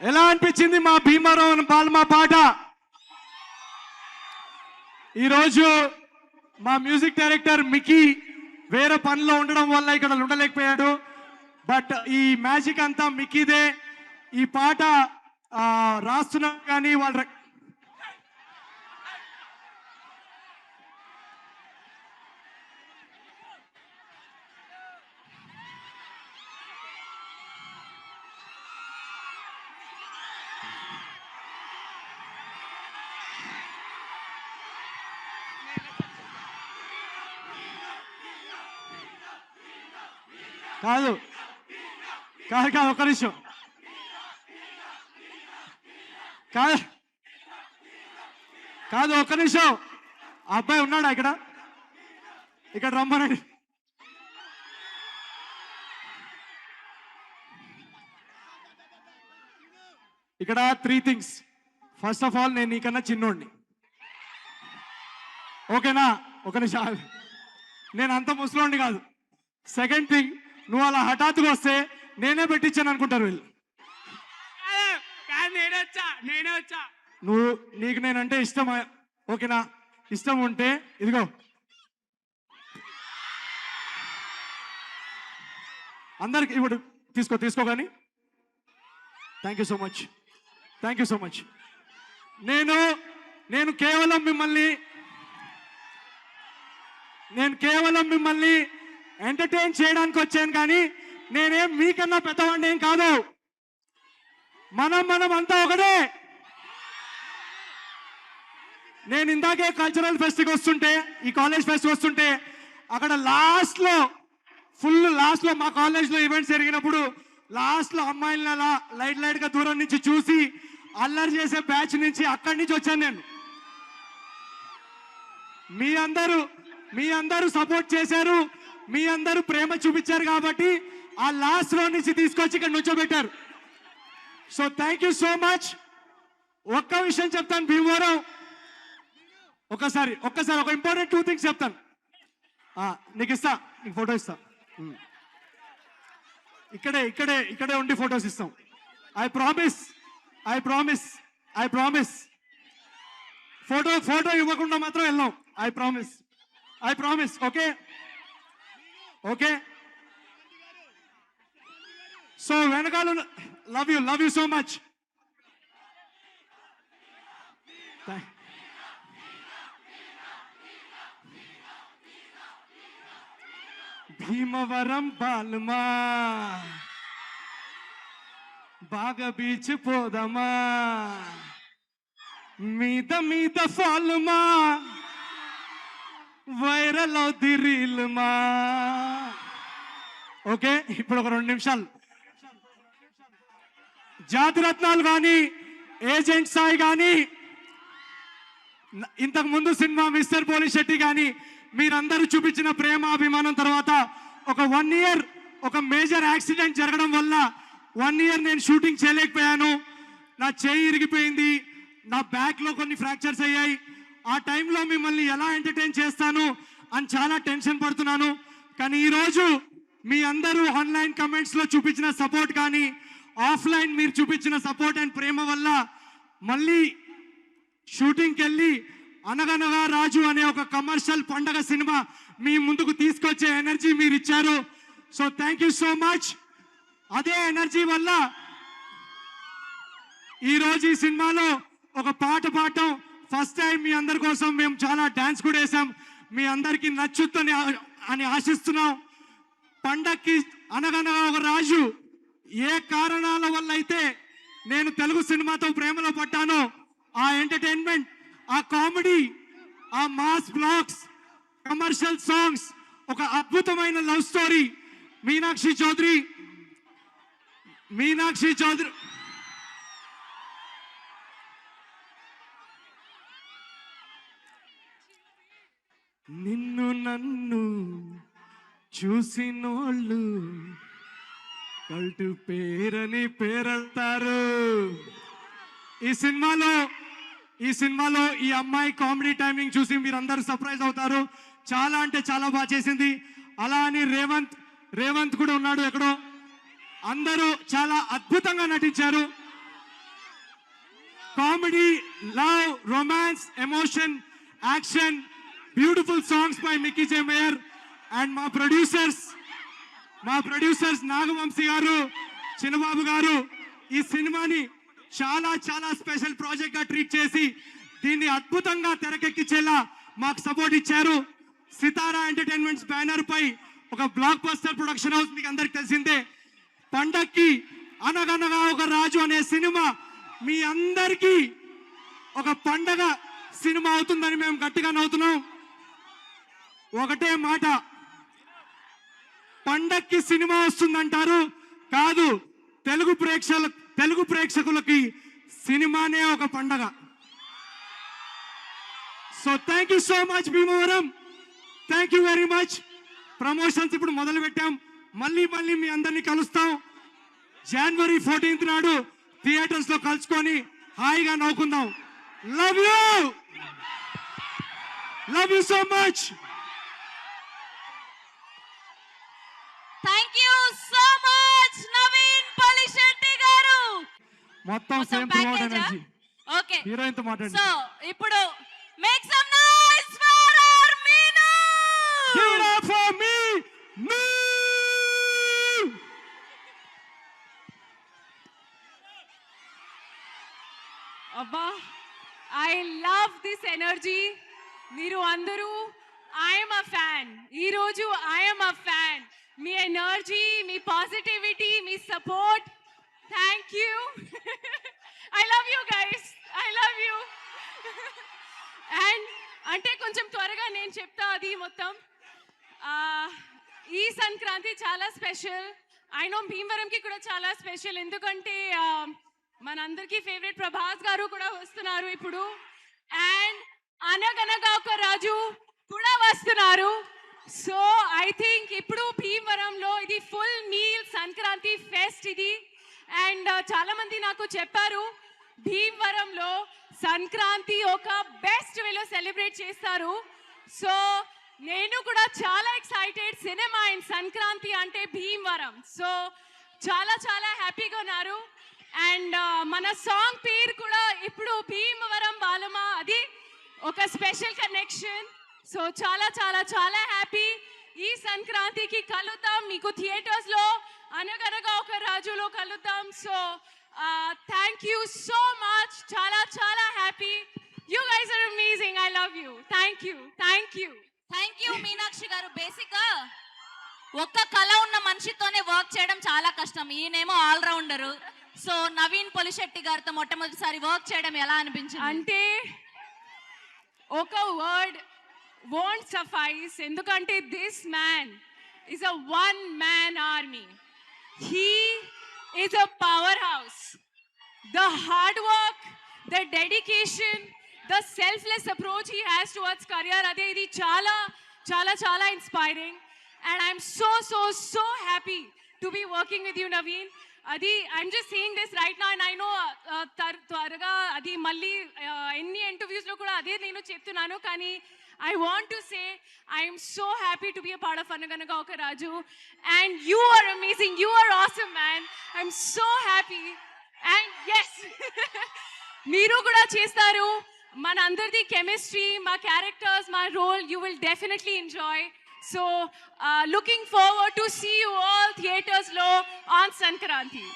ఎలా అనిపించింది మా భీమవరం పాల్మా పాట? ఈరోజు మా మ్యూజిక్ డైరెక్టర్ మికీ వేరే పనిలో ఉండడం వల్ల ఇక్కడ ఉండలేకపోయాడు. బట్ ఈ మ్యాజిక్ అంతా మికీదే. ఈ పాట రాస్తున్నా కానీ వాళ్ళ కాదు కాదు కాదు ఒక్క నిమిషం కాదు కాదు ఒక్క నిమిషం. అబ్బాయి ఉన్నాడా ఇక్కడ? ఇక్కడ రమ్మనండి. ఇక్కడ 3 things. ఫస్ట్ ఆఫ్ ఆల్ నేను నీకన్నా చిన్నోడిని, ఓకేనా? ఒక నిమిషం, నేను అంత ముసలోండి కాదు. సెకండ్ థింగ్, నువ్వు అలా హఠాత్తుగా వస్తే నేనే పెట్టించాను అనుకుంటారు వీళ్ళు. నేనే వచ్చా. నీకు నేనంటే ఇష్టం, ఓకేనా? ఇష్టం ఉంటే ఇదిగో అందరికి ఇప్పుడు తీసుకో కానీ. Thank you so much, thank you so much. నేను కేవలం మిమ్మల్ని ఎంటర్టైన్ చేయడానికి వచ్చాను, కానీ నేనేం మీకన్నా పెద్దవాడిని ఏం కాదు. మనం అంతా ఒకటే. నేను ఇందాకే కల్చరల్ ఫెస్ట్కి వస్తుంటే, ఈ కాలేజ్ ఫెస్ట్ వస్తుంటే, అక్కడ లాస్ట్లో మా కాలేజ్లో ఈవెంట్స్ జరిగినప్పుడు లాస్ట్లో అమ్మాయిలను అలా లైట్గా దూరం నుంచి చూసి అల్లరి చేసే బ్యాచ్ నుంచి అక్కడి నుంచి వచ్చాను నేను. మీ అందరూ సపోర్ట్ చేశారు, మీ అందరూ ప్రేమ చూపించారు కాబట్టి ఆ లాస్ట్ లో నుంచి తీసుకొచ్చి ఇక్కడ నుంచోబెట్టారు. So thank you so much. ఒక్క విషయం చెప్తాను భీమవరం, ఒక్కసారి ఒక ఇంపార్టెంట్ 2 things చెప్తాను. నీకు ఫోటో ఇస్తా. ఇక్కడే ఉండి ఫొటోస్ ఇస్తాం. I promise. ఫోటో ఇవ్వకుండా మాత్రం వెళ్ళాం. I promise. ఓకే. సో వెనకాల love you so much. Bhimavaram పాల్మా బాగా బీచ్ పోదమా, మీద ఫాల్మా వైరల్ అవుద్ది రీల్మా. ఓకే, ఇప్పుడు ఒక 2 నిమిషాలు. జాతిరత్నాలు కానీ, ఏజెంట్ సాయి కానీ, ఇంతకు ముందు సినిమా మిస్టర్ పోలీస్ శెట్టి కానీ, మీరందరూ చూపించిన ప్రేమ అభిమానం తర్వాత ఒక 1 year ఒక మేజర్ యాక్సిడెంట్ జరగడం వల్ల 1 year నేను షూటింగ్ చేయలేకపోయాను. నా చేయి ఇరిగిపోయింది, నా బ్యాక్లో కొన్ని ఫ్రాక్చర్స్ అయ్యాయి. ఆ టైంలో మిమ్మల్ని ఎలా ఎంటర్టైన్ చేస్తాను అని చాలా టెన్షన్ పడుతున్నాను. కానీ ఈరోజు మీ అందరూ ఆన్లైన్ కమెంట్స్లో చూపించిన సపోర్ట్ కానీ, ఆఫ్లైన్ మీరు చూపించిన సపోర్ట్ అండ్ ప్రేమ వల్ల మళ్ళీ షూటింగ్కి వెళ్ళి అనగనగా రాజు అనే ఒక కమర్షియల్ పండగ సినిమా మీ ముందుకు తీసుకొచ్చే ఎనర్జీ మీరు ఇచ్చారు. So thank you so much. అదే ఎనర్జీ వల్ల ఈరోజు ఈ సినిమాలో ఒక పాట పాడటం ఫస్ట్ టైం. మీ అందరి కోసం మేము చాలా డాన్స్ కూడా వేసాం. మీ అందరికీ నచ్చుద్దని అని ఆశిస్తున్నాం. పండక్కి అనగనగా ఒక రాజు ఏ కారణాల వల్ల అయితే నేను తెలుగు సినిమాతో ప్రేమలో పడ్డానో, ఆ ఎంటర్టైన్మెంట్, ఆ కామెడీ, ఆ మాస్ బ్లాగ్స్, కమర్షియల్ సాంగ్స్, ఒక అద్భుతమైన లవ్ స్టోరీ. మీనాక్షి చౌదరి నిన్ను నన్ను చూసినోళ్ళు కల్టు పేరని పేరంటారు. ఈ సినిమాలో ఈ అమ్మాయి కామెడీ టైమింగ్ చూసి మీరందరూ సర్ప్రైజ్ అవుతారు. చాలా అంటే చాలా బాగా చేసింది. అలా అని రేవంత్ కూడా ఉన్నాడు ఎక్కడో. అందరూ చాలా అద్భుతంగా నటించారు. Comedy, love, romance, emotion, action, beautiful songs by Mickey J mayor and మా ప్రొడ్యూసర్స్ నాగవంశీ గారు, చిన్నబాబు గారు ఈ సినిమాని చాలా చాలా స్పెషల్ ప్రాజెక్ట్ గా ట్రీట్ చేసి దీన్ని అద్భుతంగా తెరకెక్కించేలా మాకు సపోర్ట్ ఇచ్చారు. సితారా ఎంటర్టైన్మెంట్స్ బ్యానర్ పై ఒక బ్లాక్ బస్టర్ ప్రొడక్షన్ హౌస్ మీకు అందరికి తెలిసిందే. పండక్కి అనగనగా ఒక రాజు అనే సినిమా మీ అందరికీ ఒక పండగ సినిమా అవుతుందని మేము గట్టిగా నవ్వుతున్నాం. ఒకటే మాట, పండక్కి సినిమా వస్తుందంటారు, కాదు, తెలుగు ప్రేక్షకులకి సినిమానే ఒక పండగ. So thank you so much Bhimavaram, thank you very much. Promotions ఇప్పుడు మొదలు పెట్టాం, మళ్ళీ మీ అందరినీ కలుస్తాం. January 14th నాడు థియేటర్స్ లో కలుసుకొని హాయిగా నవ్వుకుందాం. Love you so much. Thank you so much Naveen Polishetty garu. మొత్తం same promote energy. Okay, heroine తో మాట్లాడండి. సో ఇప్పుడు make some noise for our Meenu. Give it up for me. అబ్బా, ఐ లవ్ దిస్ ఎనర్జీ. మీరు అందరూ ఐఎమ్ అ ఫ్యాన్. ఈరోజు I'm a fan. మీ energy, మీ పాజిటివిటీ, మీ support, thank you. I love you guys, I love you. And అంటే కొంచెం త్వరగా నేను చెప్తా అది మొత్తం. ఈ సంక్రాంతి చాలా స్పెషల్. ఐ నో భీమవరంకి కూడా చాలా స్పెషల్, ఎందుకంటే మనందరికీ ఫేవరెట్ ప్రభాస్ గారు కూడా వస్తున్నారు ఇప్పుడు. అండ్ అనగనగా ఒక రాజు కూడా వస్తున్నారు. సో ఐ థింక్ ఇప్పుడు భీమవరంలో ఇది ఫుల్ మీల్ సంక్రాంతి ఫెస్ట్ ఇది. అండ్ చాలా మంది నాకు చెప్పారు భీమవరంలో సంక్రాంతి ఒక బెస్ట్ వేలో సెలబ్రేట్ చేస్తారు. సో నేను కూడా చాలా ఎక్సైటెడ్. సినిమా అండ్ సంక్రాంతి అంటే భీమవరం. సో చాలా చాలా హ్యాపీగా ఉన్నారు. అండ్ మన సాంగ్ పేరు కూడా ఇప్పుడు భీమవరం బాలమా, అది ఒక స్పెషల్ కనెక్షన్. సో చాలా చాలా చాలా హ్యాపీ. ఈ సంక్రాంతికి కలుద్దాం మీకు థియేటర్స్ లో, అనగనగా ఒక రాజులో కలుద్దాం. So thank you so much. చాలా చాలా హ్యాపీ. You guys are amazing. I love you. Thank you, thank you, thank you Meenakshi garu. Basic గా ఒక్క కళ ఉన్న మనిషితోనే వర్క్ చేయడం చాలా కష్టం. ఈయనేమో ఆల్రౌండరు. సో నవీన్ పోలిశెట్టి గారితో మొట్టమొదటిసారి వర్క్ చేయడం ఎలా అనిపించింది? అంటే ఒక వర్డ్ won't suffice, ఎందుకంటే this man is a one man army. He is a powerhouse. The hard work, the dedication, the selfless approach he has towards career, ade idi chala chala chala inspiring. And I'm so happy to be working with you, Naveen. Adi, I'm just saying this right now, and I know త్వరగా అది మళ్ళీ ఎన్ని interviews లో కూడా అదే నేను చెప్తున్నాను, కానీ I want to say I am so happy to be a part of Anaganaga Oka Raju, and you are amazing. You are awesome, man. I'm so happy. And yes, మీరు కూడా చేస్తారు. మన అందరిది కెమిస్ట్రీ, మా క్యారెక్టర్స్, మా role, you will definitely enjoy. So looking forward to see you all theaters lo on Sankranti.